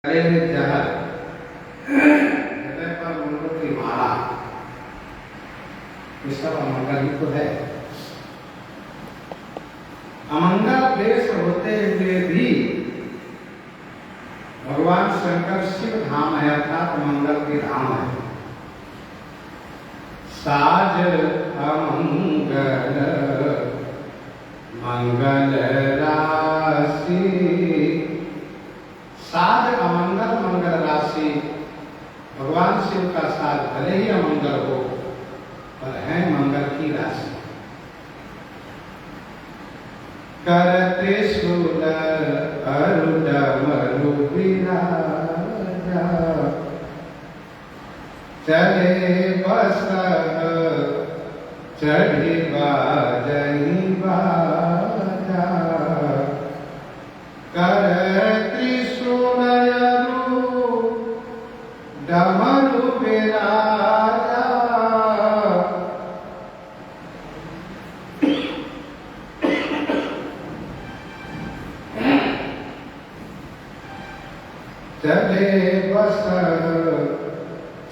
गले में जहर, हृदय पर मंगल की माला, ये सब अमंगल ही तो है। अमंगल देश होते हुए भी भगवान शंकर शिव धाम है, अर्थात मंगल की धाम है। साज अमंगल मंगल राशि, साज अमंगल मंगल राशि। भगवान शिव का साज भले ही अमंगल हो पर है मंगल की राशि। करते शूल अरुडमरु विराजा, चले बस चढ़ी बाजही बाजा। करती शूल अरुडमरु विराजा, चले बस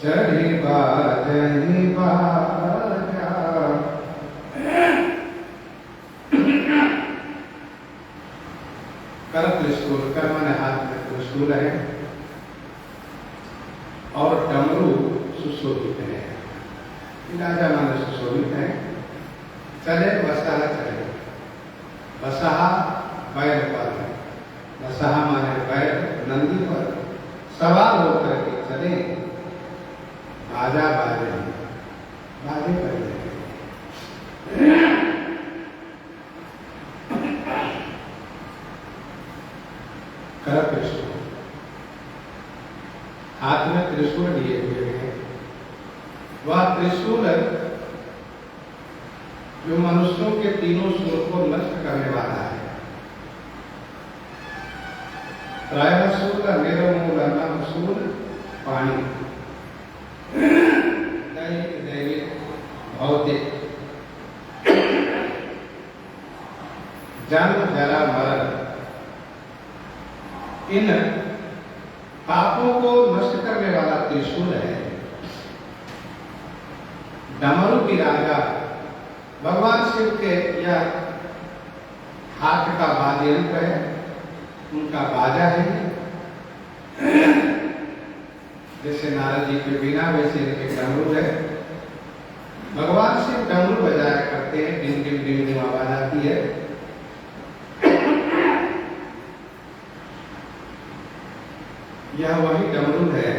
चढ़ी बाजही बाजा। कर त्रिशूल, कर माने हाथ में त्रिशूल है और डमरू सुशोभित है। राजा माने सुशोभित है। चले बसहा चले, बसहा बैल पर है, बसहा माने बैल नंदी पर सवार होकर के चले। बाजा बाजे, बाजे बजे। कर त्रिशूल, हाथ में त्रिशूल लिए हुए हैं। वह त्रिशूल जो मनुष्यों के तीनों सुर को नष्ट करने वाला है। त्रयशूल निर्मूलनशूल पाणी, दैहिक दैविक भौतिक, जन्म जरा मरण, इन पापों को नष्ट करने वाला त्रिशूल है। डमरू की राजा भगवान शिव के यह हाथ का वाद्ययंत्र है, उनका बाजा है। जैसे नारद जी के बीना वैसे इनके डमरू है। भगवान शिव डमरू बजाया करते हैं, डिम डिम डिम डिम आवाज आती है। यह वही डमरू है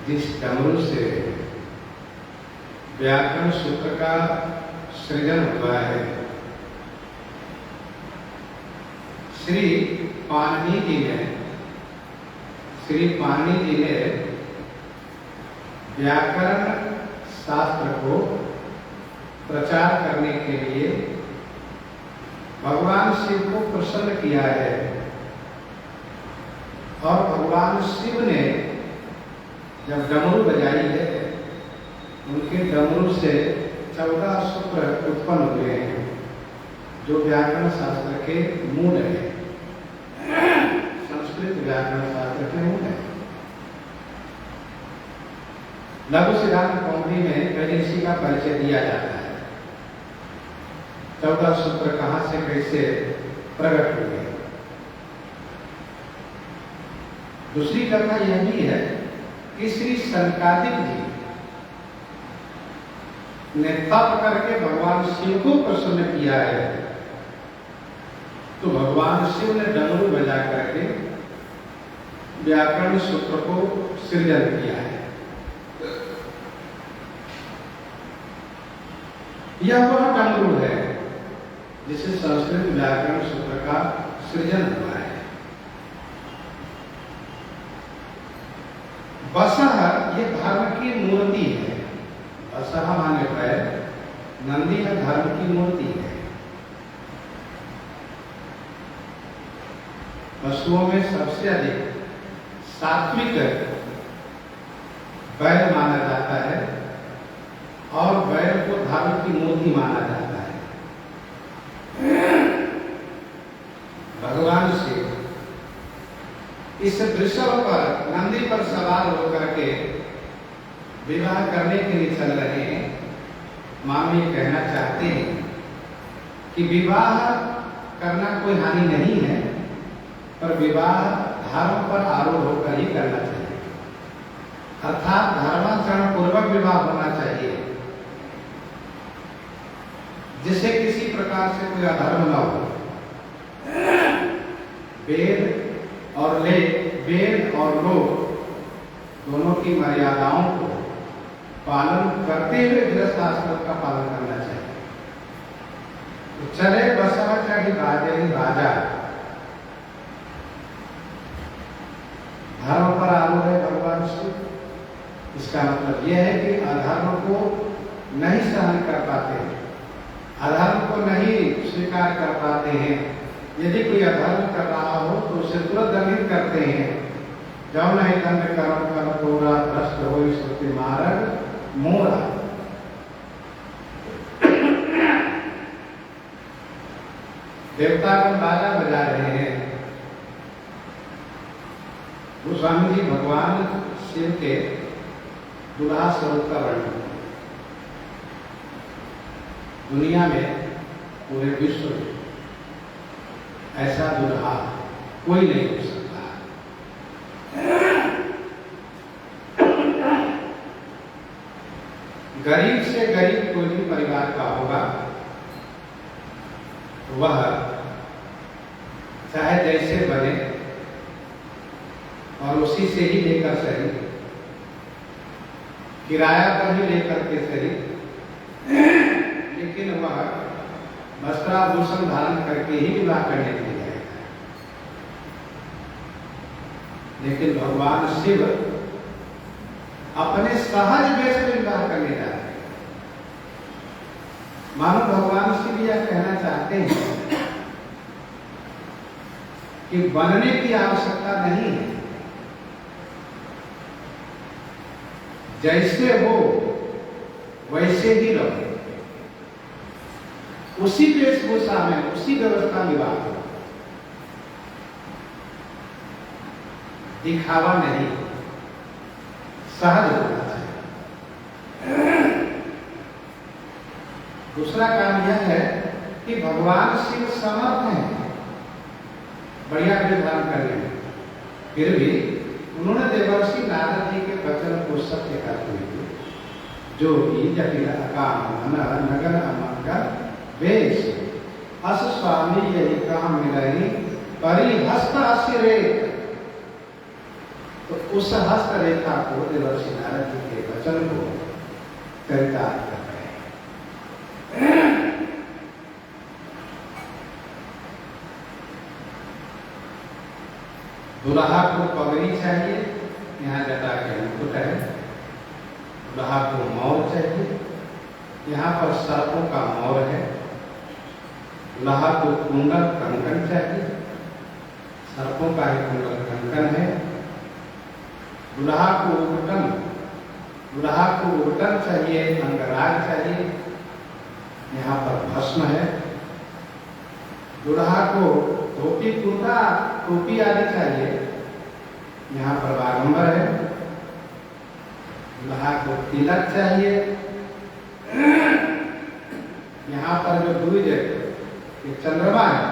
जिस डमरू से व्याकरण सूत्र का सृजन हुआ है। श्री पाणिनि जी ने व्याकरण शास्त्र को प्रचार करने के लिए भगवान शिव को प्रसन्न किया है। और भगवान शिव ने जब डमरू बजाई है, उनके डमरू से 14 सूत्र उत्पन्न हुए हैं जो व्याकरण शास्त्र के मूल है, संस्कृत व्याकरण शास्त्र के मूल है। लघु सिद्धांत कौमुदी में पहले इसी का परिचय दिया जाता है। 14 सूत्र कहां से कैसे प्रकट हुए। दूसरी कथा यह भी है कि श्री सनकादिक जी ने तप करके भगवान शिव को प्रसन्न किया है, तो भगवान शिव ने डमरू बजा करके व्याकरण सूत्र को सृजन किया है। यह वह डमरू है जिसे संस्कृत व्याकरण सूत्र का सृजन हुआ है। बसह ये धर्म की मूर्ति है। बसह माने बैल, नंदी है धर्म की मूर्ति है। पशुओं में सबसे अधिक सात्विक बैल माना जाता है और बैल को धर्म की मूर्ति माना जाता है। भगवान शिव इस वृषभ पर, नंदी पर सवार होकर के विवाह करने के लिए चल रहे हैं। मामी ये कहना चाहते हैं कि विवाह करना कोई हानि नहीं है, पर विवाह धर्म पर आरूढ़ होकर ही करना चाहिए, अर्थात धर्माचरण पूर्वक विवाह होना चाहिए, जिससे किसी प्रकार से कोई अधर्म न हो। वेद और लोक दोनों की मर्यादाओं को पालन करते हुए गृहस्थ आश्रम का पालन करना चाहिए। तो चले बसव चढ़ी बाजे राजा, धर्म पर आरूढ़ है भगवान शिव। इसका मतलब यह है कि अधर्म को नहीं सहन कर पाते हैं, अधर्म को नहीं स्वीकार कर पाते हैं। यदि कोई अधर्म कर रहा हो तो उसे तुरंत दंडित करते हैं। जब नहीं दंड कर्म कर तोरा, भ्रष्ट हो श्रुति मार्ग मोरा। देवतागण बाजा बजा रहे हैं। गोस्वामी जी भगवान शिव के दुल्हा स्वरूप का वर्णन, दुनिया में पूरे विश्व में ऐसा दुल्हा कोई नहीं हो सकता। गरीब से गरीब कोई भी परिवार का होगा, वह चाहे जैसे बने और उसी से ही लेकर सही, किराया पर ही लेकर के सही, लेकिन वह वस्त्राभूषण धारण करके ही विवाह करने के लिए जाएगा। लेकिन भगवान शिव अपने सहज वेश में विवाह करने जा रहे हैं। मानो भगवान शिव यह कहना चाहते हैं कि बनने की आवश्यकता नहीं है, जैसे हो वैसे ही रहो, उसी वेशभूषा में, उसी व्यवस्था विवाह हो, दिखावा नहीं, सहज होना चाहिए। दूसरा काम यह है कि भगवान शिव समर्थ हैं बढ़िया विधान करने में, फिर भी उन्होंने देवर्षि नारद जी के वचन को सत्य करते हुए जो भी जटिल काम नगर अमंगल वेश अस स्वामी यही काम मिलाई परिहस्त असिरेख, तो उस हस्त रेखा को देवर्षि नारद जी के वचन को चरितार्थ कर रहे हैं। दुल्हा को पगड़ी चाहिए, यहाँ जटा के मुकुट है। दुल्हा को मोर चाहिए, यहाँ पर सर्पों का मोर है। दुल्हा को कुंडल कंकन चाहिए, सर्पों का ही कुंडल कंकन है। दुल्हा को उबटन चाहिए, अंगराग चाहिए, यहाँ पर भस्म है। दुल्हा को धोती कुर्ता टोपी आदि चाहिए, यहाँ पर बागंबर है। दुल्हा को तिलक चाहिए, यहाँ पर जो दूज ये चंद्रमा है,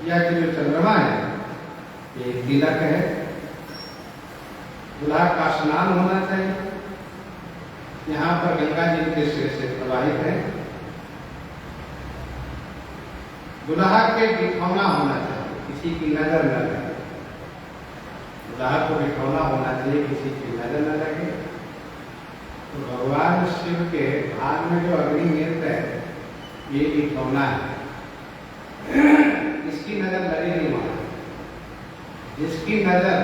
या कि जो चंद्रमा है ये तिलक है। दुल्हा का स्नान होना चाहिए, यहाँ पर गंगा जी के सिर से प्रवाहित है। दुल्हा के बिठौना होना चाहिए, किसी की नजर न लगे। दुल्हा को बिठौना होना चाहिए, किसी की नजर न लगे। तो भगवान शिव के भाग में जो अग्नि नेत्र है ये बिठौना है, इसकी नजर लगे नहीं वहां। जिसकी नजर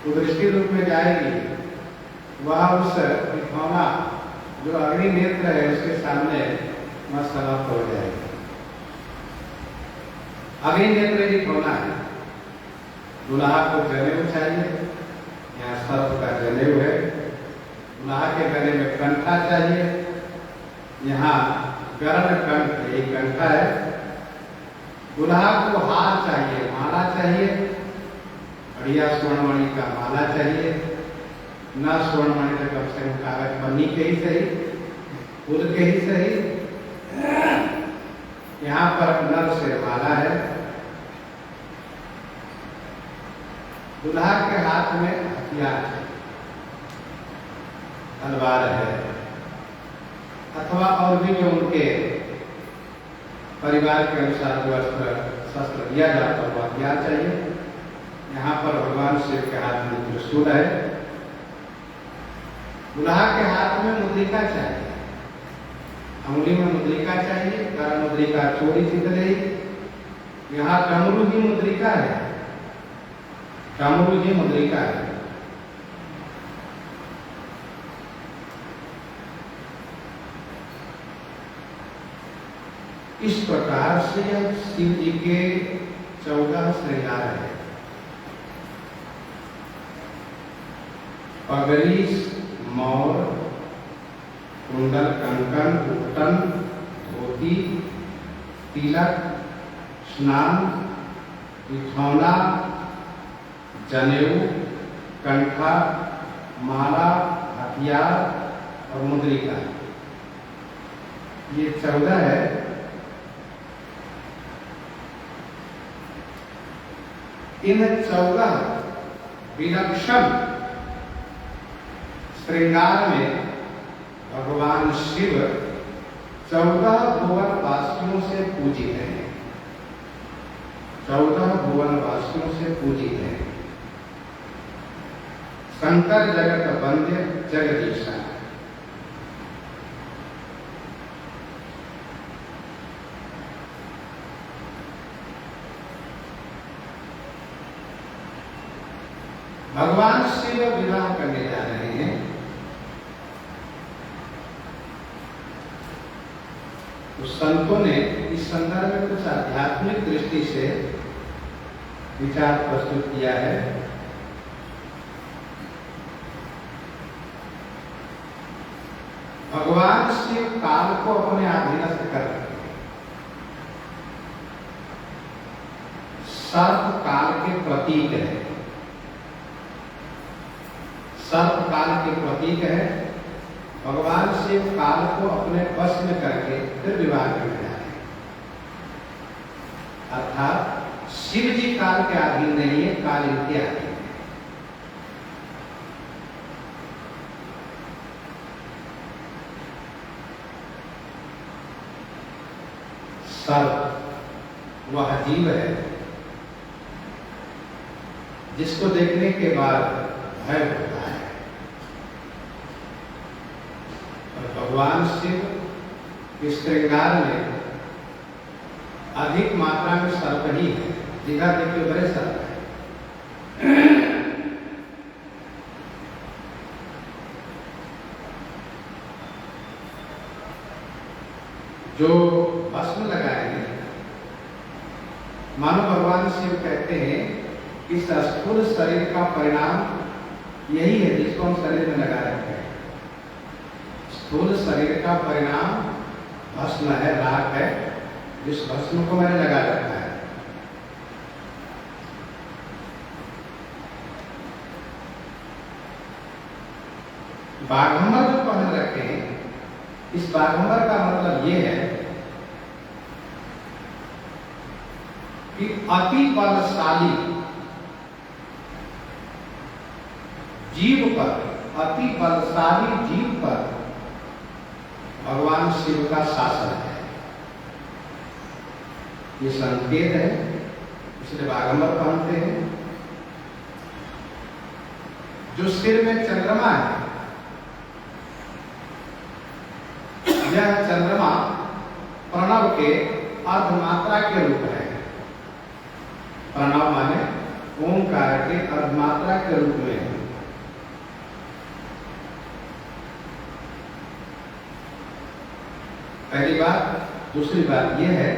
उदृष्टि रूप में जाएगी वह उस बिठौना जो अग्नि नेत्र है उसके सामने वह समाप्त हो जाएगी। अग्नि नेत्र बिठौना है। दुल्हा को जनेऊ चाहिए, यहाँ सर्प का जनेऊ है। दुल्हा के गले में कंठा चाहिए, यहाँ गरण कंठ एक कंठा है। दुल्हा को हार चाहिए, माला चाहिए, बढ़िया स्वर्णमणि का माला चाहिए, ना स्वर्णमणि तो कम से कम कागज पन्नी के ही सही, फूल के ही सही। यहाँ पर नर से माला है, दुल्हा के हाथ में हथियार है, तलवार है, अथवा और भी जो उनके परिवार के अनुसार जो अस्त्र शस्त्र दिया जाता है वो हथियार चाहिए। यहाँ पर भगवान शिव के हाथ में त्रिशूल है, दुल्हा के हाथ में मुद्रिका चाहिए, अंगुली में मुद्रिका चाहिए, कर मुद्रिका चोरी चित रही। यहाँ डमरू ही मुद्रिका है, डमरू ही मुद्रिका है। इस प्रकार से शिव जी के 14 श्रृंगार है। पगड़ी, मोर, कुंडल, कंकन, उटन, धोती, तिलक, स्नान, बिछौना, जनेऊ, कंठा, माला, हथियार और मुद्रिका, ये 14 है। इन 14 विलक्षण श्रृंगार में भगवान शिव 14 भुवन वासियों से पूजित हैं, 14 भुवन वासियों से पूजित हैं। शंकर जगत वंद्य जगदीशा, भगवान शिव विवाह करने जा रहे हैं। तो संतों ने इस संदर्भ में कुछ आध्यात्मिक दृष्टि से विचार प्रस्तुत किया है। भगवान शिव काल को अपने अधीनस्थ कर रहे हैं। सर्प काल के प्रतीक है, सर्प काल के प्रतीक है। भगवान शिव काल को अपने वश में करके फिर विवाह करने जा रहे हैं। अर्थात शिव जी काल के अधीन नहीं है, काल इनके अधीन है। सर्प वह जीव है जिसको देखने के बाद भय होता है, और भगवान शिव इस श्रृंगार में अधिक मात्रा में सर्प ही है। जिधर देखिए बड़े सर्प है। जो भस्म लगाएंगे, मानो भगवान शिव कहते हैं इस स्थूल शरीर का परिणाम यही है जिसको हम शरीर में लगा रखे हैं। स्थूल शरीर का परिणाम भस्म है, राख है, जिस भस्म को मैंने लगा रखा है। बाघंबर जो पहन रखे हैं, इस बाघंबर का मतलब ये है कि अति बलशाली जीव पर, अति बलशाली जीव पर भगवान शिव का शासन है। ये संकेत है, इसलिए बाघंबर पहनते हैं। जो सिर में चंद्रमा है, यह चंद्रमा प्रणव के अर्धमात्रा के रूप है। प्रणव माने ओंकार के अर्धमात्रा के रूप में है। पहली बात। दूसरी बात यह है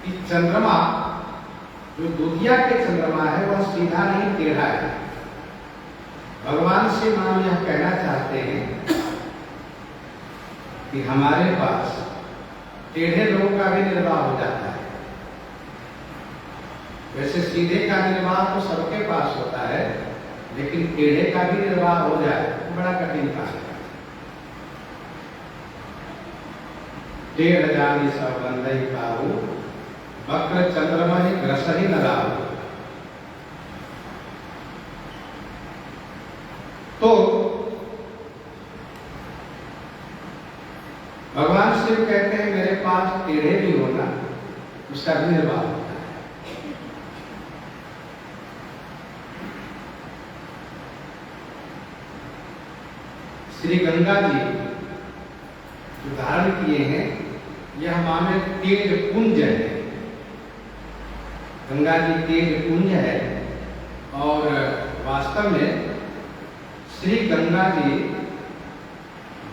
कि चंद्रमा जो दुधिया के चंद्रमा है वह सीधा नहीं, टेढ़ा है। भगवान शिव मानो यह कहना चाहते हैं कि हमारे पास टेढ़े लोगों का भी निर्वाह हो जाता है। वैसे सीधे का निर्वाह तो सबके लेकिन टेढ़े का भी निर्वाह हो जाए तो बड़ा कठिन काम है। टेढ़ जानी सब बंदई पाऊ, वक्र चंद्रमा ही ग्रस ही न लाऊ। तो भगवान शिव कहते हैं मेरे पास टेढ़े भी होना, उसका भी निर्वाह होता है। श्री गंगा जी जो धारण किए हैं यह माने तेज पुंज है। गंगा जी तेज पुंज है और वास्तव में श्री गंगा जी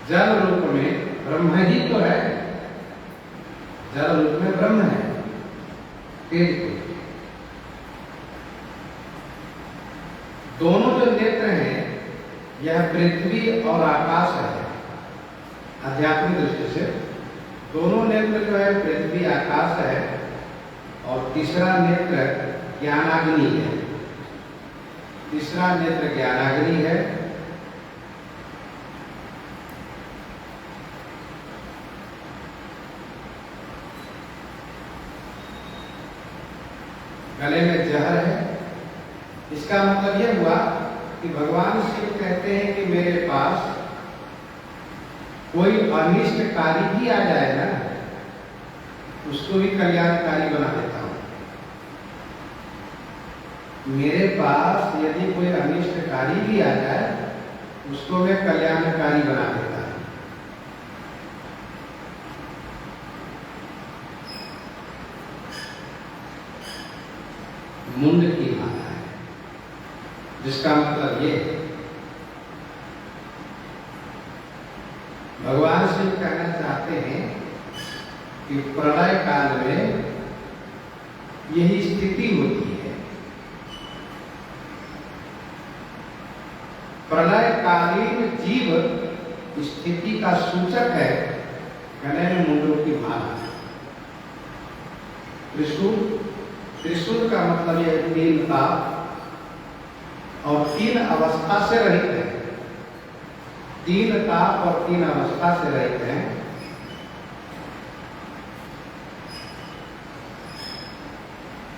जल रूप में ब्रह्म ही तो है, जल रूप में ब्रह्म है, तेज पुंज। दोनों जो नेत्र हैं यह पृथ्वी और आकाश है। आध्यात्मिक दृष्टि से दोनों नेत्र जो है पृथ्वी आकाश है और तीसरा नेत्र ज्ञानाग्नि है। तीसरा नेत्र ज्ञानाग्नि है। गले में जहर है। इसका मतलब यह हुआ कि भगवान शिव कहते हैं कि मेरे पास कोई अनिष्टकारी भी आ जाए ना, उसको भी कल्याणकारी बना देता हूं। मेरे पास यदि कोई अनिष्टकारी भी आ जाए उसको मैं कल्याणकारी बना देता हूं। मुंड की माला है, जिसका मतलब ये भगवान शिव कहना चाहते हैं कि प्रलय काल में यही स्थिति होती है। प्रलयकालीन जीव स्थिति का सूचक है गले में मुंडों की माला। त्रिशूल, त्रिशूल का मतलब यह तीन ताप और तीन अवस्था से रहित है। तीन ताप और तीन अवस्था से रहित हैं।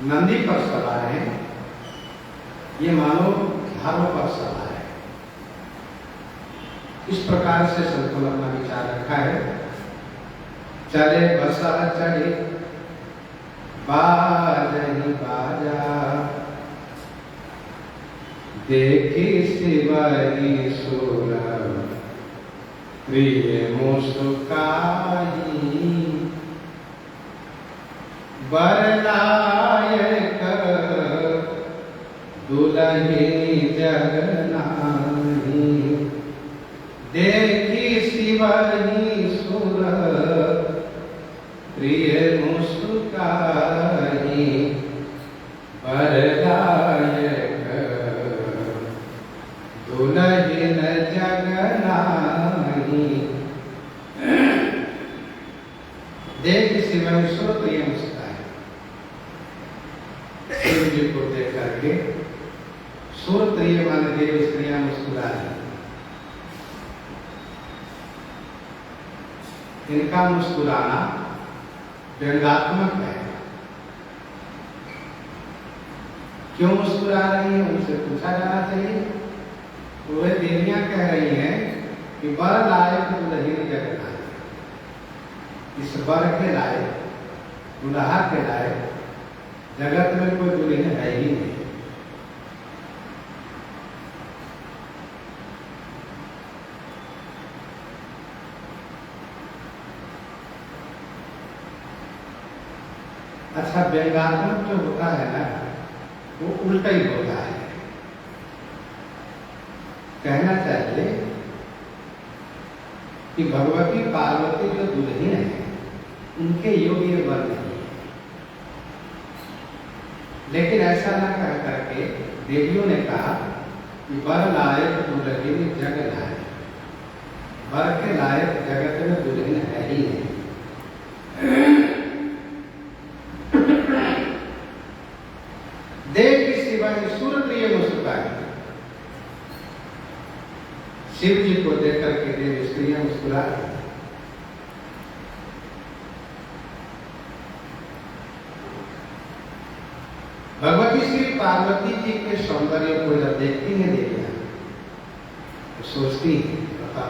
नंदी पर सवार है, ये मानो धर्म पर सवार है। इस प्रकार से संतों ने अपना विचार रखा है। चले बसा चढ़े बाजही बाजा, देखी शिवरी सुर प्रिय मुस्काई, बरलायक दुलही जगनानी, देखी शिवरी सुर प्रिय मुस्काई, बरलायक दुलहिन जगनानी। देख शिवेश्वर प्रिय मुस्कान, शिव जी को देख करके सुर प्रिय मान देव स्त्रियां मुस्कुरा रही। इनका मुस्कुराना व्यंगात्मक है। क्यों मुस्कुरा रही है उनसे पूछा जाना चाहिए। तो वे देवियां कह रही हैं कि वर लायक दुल्हन जगनानी, इस वर के लायक, दुल्हा के लायक जगत में कोई दुल्हन है ही नहीं। अच्छा, व्यंगात्मक जो होता है ना वो उल्टा ही होता है। कहना चाहिए कि भगवती पार्वती जो दुल्हन है उनके योग्य वर नहीं है। लेकिन ऐसा न कह करके देवियों ने कहा कि वर लायक दुल्हन जग लायक, वर के लायक जगत में दुल्हन है ही नहीं। देख शिवाय सुर प्रिय मुस्कान, शिव जी को देख करके देव स्त्रियां मुस्कुरा रही। भगवती श्री पार्वती जी के सौंदर्य को जब देखती है देवियां तो सोचती है बता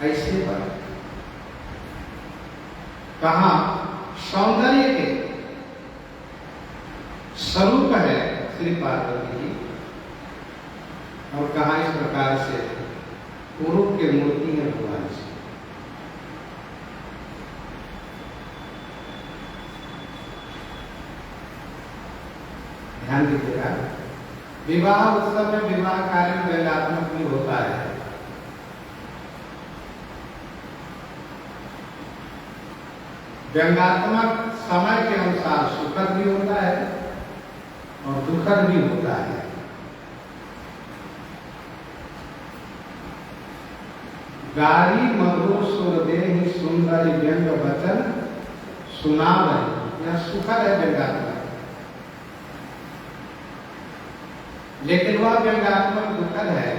ऐसे पर कहा सौंदर्य के स्वरूप है श्री पार्वती जी और कहा इस प्रकार से पूर्व के मूर्ति है भगवान से। ध्यान दीजिएगा, विवाह उत्सव में विवाह कार्य व्यंग्यात्मक भी होता है। व्यंग्यात्मक समय के अनुसार सुखद भी होता है और दुखद भी होता है। गारी मधुर सुर देहि सुंदर व्यंग वचन सुनावहि, यह सुखद है व्यंग्यात्मक। लेकिन वह व्यंग्यात्मक दुखद है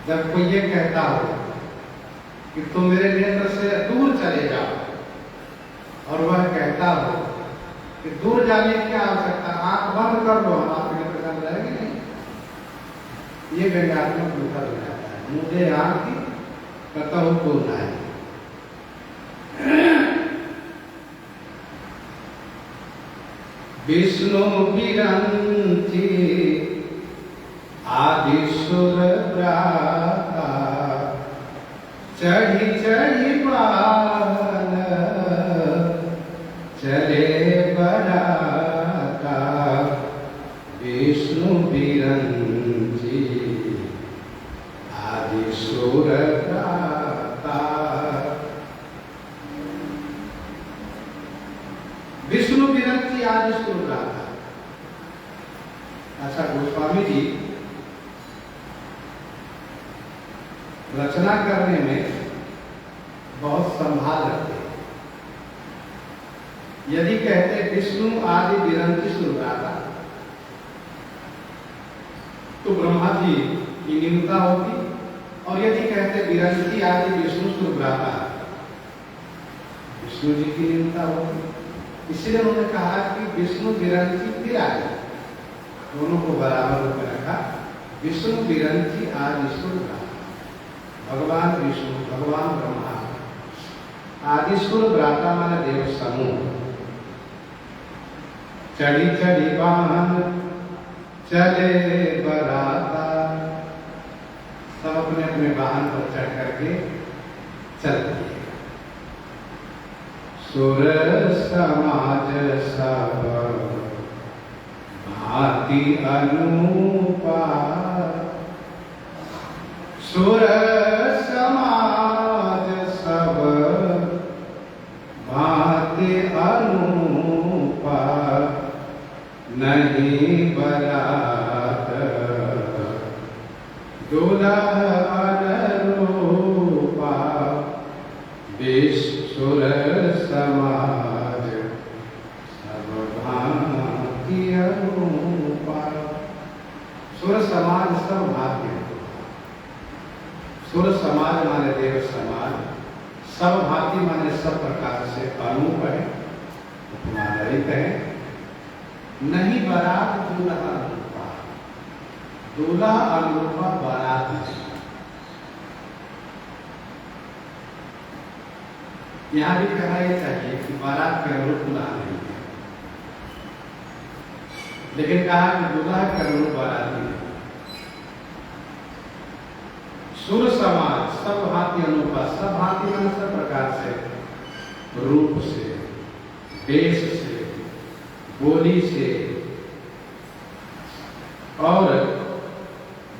जब कोई ये कहता हो कि तुम मेरे नेत्र से दूर चले जाओ और वह कहता हो कि दूर जाने की आवश्यकता, आंख बंद कर लो, हम आपके नेत्र सामने रहेंगे नहीं। ये व्यंग्यात्मक दुखद हो जाता है। मुझे आंख की कतहु को है। विष्णु विरंची आदि सुर भ्राता चढ़ी चढ़ी बाल चले बराता। विष्णु विरंची आदि सुर भ्राता। विष्णु विरंची आदि सुर भ्राता। अच्छा, गोस्वामी जी रचना करने में बहुत संभाल रखते हैं। यदि कहते विष्णु आदि विरंची सुर भ्राता तो ब्रह्मा जी की न्यूनता होती, और यदि कहते विरंची आदि विष्णु सुर भ्राता विष्णु जी की न्यूनता होती। इसलिए उन्होंने कहा कि विष्णु विरंची फिर आदि दोनों को बराबर रूप में रखा। विष्णु विरंची आदि सुर भ्राता, भगवान विष्णु भगवान ब्रह्मा आदि सुर भ्राता माने देव समूह। चढ़ी चढ़ी वाहन चले बराता, सब अपने अपने वाहन पर चढ़ करके चल दिए। सुर समाज सब भांति अनुपा, सुर समाज सब भांति अनुपा। नहीं बरात दुल्हा अनुरूपा। सुर समाज सब भांति अनुपा। सुर समाज सब भांति। सुर समाज माने देव समाज, सब भांति माने सब प्रकार से अनूप है, उपमानरित है। नहीं बारात दूल्हा अनुरूपा, दूल्हा अनुरूपा बारात है। यहां भी कहना यह चाहिए कि बारात के अनुरूप दूल्हा नहीं है, लेकिन कहा कि दूल्हा के अनुरूप बारात नहीं है। सुर समाज सब भांति अनुपा, सब भांति में सब प्रकार से, रूप से, देश से, बोली से और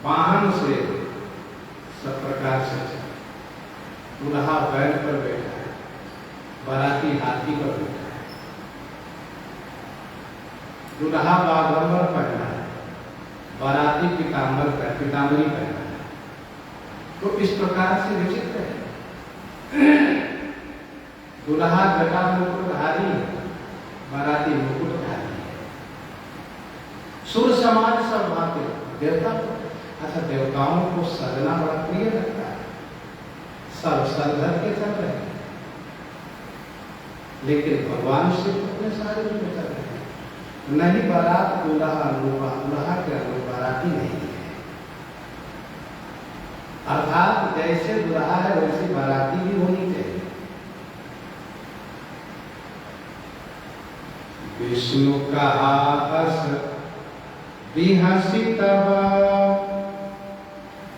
वाहन से, सब प्रकार से। दूल्हा बैल पर बैठा है, बाराती हाथी पर बैठा है, दूल्हा बागंबर पहना है, बाराती पीताम्बरी पहना है। तो इस प्रकार से विचित्र है। दूल्हा जटा मुकुटधारी है, बाराती मुकुटधारी है। सुर समाज सब भांति देवता। अच्छा, देवताओं को सजना बड़ा प्रिय लगता है, सब सर धर के चल रहे हैं, लेकिन भगवान शिव अपने सारे रूप में चल रहे हैं। नहीं बारात दूल्हा दूल्हा के अनुरूप बाराती नहीं है, अर्थात जैसे दूल्हा है वैसी बाराती भी होनी चाहिए। विष्णु कहा हस बिहसी तब,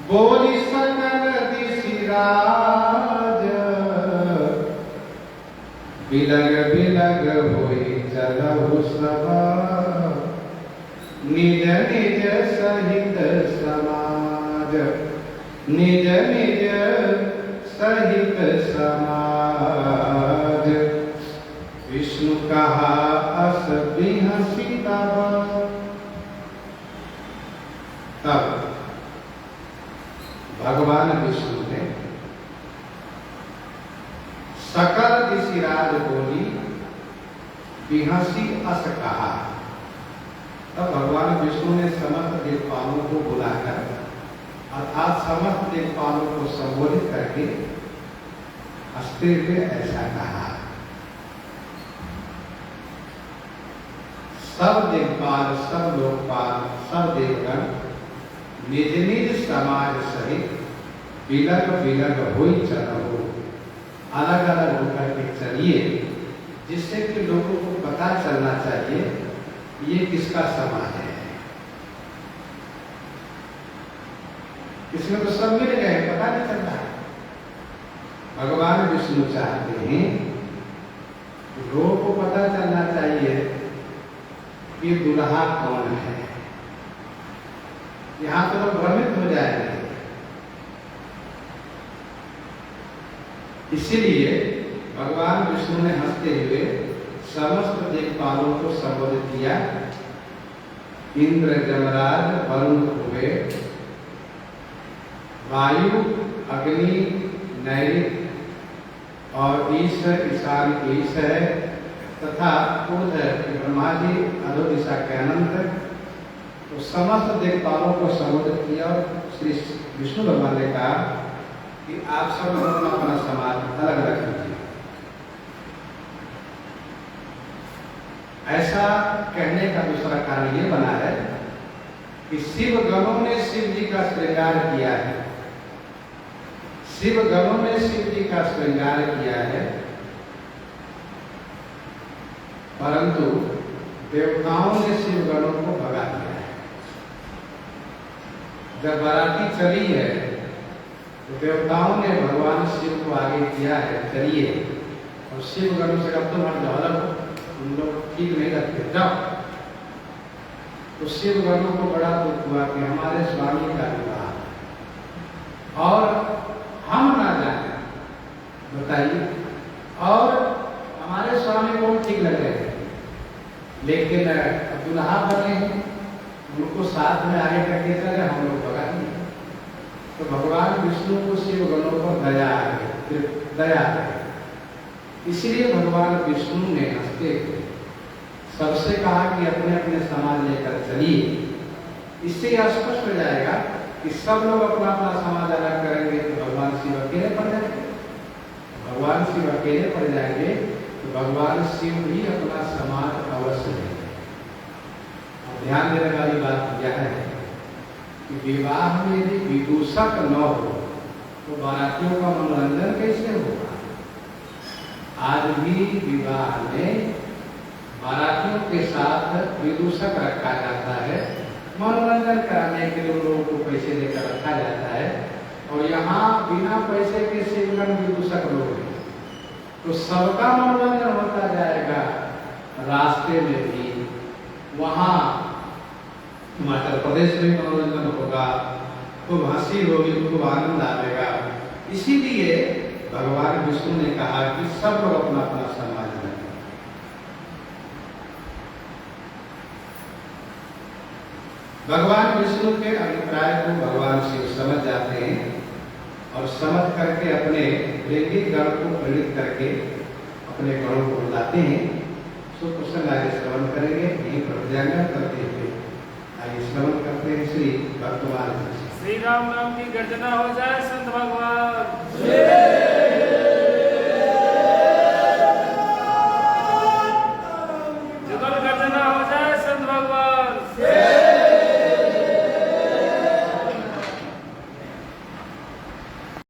बोली सकल दिशिराज, बिलग बिलग होई चलहु सब, निज निज सहित समाज, निज निज सहित समाज। विष्णु कहा अस बिहसी तब, तब भगवान विष्णु ने सकल दिशिराज बोली बिहसी अस कहा। तब भगवान विष्णु ने समस्त देवपालों को बुलाकर, अर्थात समस्त देवपालों को संबोधित करके हंसते हुए ऐसा कहा। सब देवपाल, सब लोकपाल, सब देवगण निज निज समाज सहित बिलग बिलग होई चलो, अलग अलग होकर के चलिए, जिससे कि लोगों को पता चलना चाहिए ये किसका समाज है। इसमें तो सब मिल गए, पता नहीं चलता। भगवान विष्णु चाहते हैं लोगों को पता चलना चाहिए कि दुल्हा कौन है। यहां तो लोग भ्रमित हो जाएंगे, इसीलिए भगवान विष्णु ने हंसते हुए समस्त देवपालों को संबोधित किया। इंद्र, जमराज, वरुण हुए, वायु, अग्नि, नैऋत्य और ईश, ईशान ईश है, तथा ऊर्ध ब्रह्मा जी, अधो दिशा के अनंत, तो समस्त देवताओं को संबोधित किया। और श्री विष्णु भगवान ने कहा कि आप सब लोग अपना समाज अलग अलग कीजिए। ऐसा कहने का दूसरा कारण ये बना है कि शिव गणों ने शिव जी का श्रृंगार किया है, शिव गणों ने शिव जी का श्रृंगार किया है, परंतु देवताओं ने शिव गणों को भगा दिया है। जब बाराती चली है तो देवताओं ने भगवान शिव को आगे किया है, चलिए, और शिव गणों से कब तुम हट जाओ, अलग तुम लोग ठीक नहीं लगते, जाओ। तो शिव गणों को बड़ा दुख हुआ कि हमारे स्वामी का विवाह और हम ना जाने, बताइए, और हमारे स्वामी को ठीक लग रहे हैं, लेकिन दुल्हा बने हैं, उनको साथ में आगे करके चले, हम लोग भगा दिए। तो भगवान विष्णु को शिव गणों पर दया आ गई, दया आ गई। इसलिए भगवान विष्णु ने हंसते हुए सबसे कहा कि अपने अपने समाज लेकर चलिए। इससे यह स्पष्ट हो जाएगा कि सब लोग अपना अपना समाज अलग करेंगे तो भगवान शिव अकेले पड़ जाएंगे, भगवान शिव अकेले पड़ जाएंगे तो भगवान शिव भी अपना समाज अवश्य लेंगे। ध्यान देने वाली बात यह है कि विवाह में यदि विदूषक न हो तो बारातियों का मनोरंजन कैसे होगा। आज भी विवाह में बारातियों के साथ विदूषक रखा जाता है, मनोरंजन कराने के लिए लोगों को पैसे देकर रखा जाता है, और यहाँ बिना पैसे के शिवगण विदूषक लोग हैं, तो सबका मनोरंजन होता जाएगा। रास्ते में भी वहाँ हिमाचल प्रदेश में मनोरंजन होगा, खूब हंसी होगी, खूब आनंद आएगा। इसीलिए भगवान विष्णु ने कहा कि सब लोग अपना अपना समाज रखें। भगवान विष्णु के अभिप्राय को भगवान शिव समझ जाते हैं और समझ करके अपने लैंगिक गण को प्रेरित करके अपने गणों को बुलाते हैं। सो प्रसंग आगे श्रवण करेंगे, यही प्रत्याज्ञा करते हुए आगे श्रवण करते हैं श्री वर्तमान। श्री राम नाम की गर्जना हो जाए संत भगवान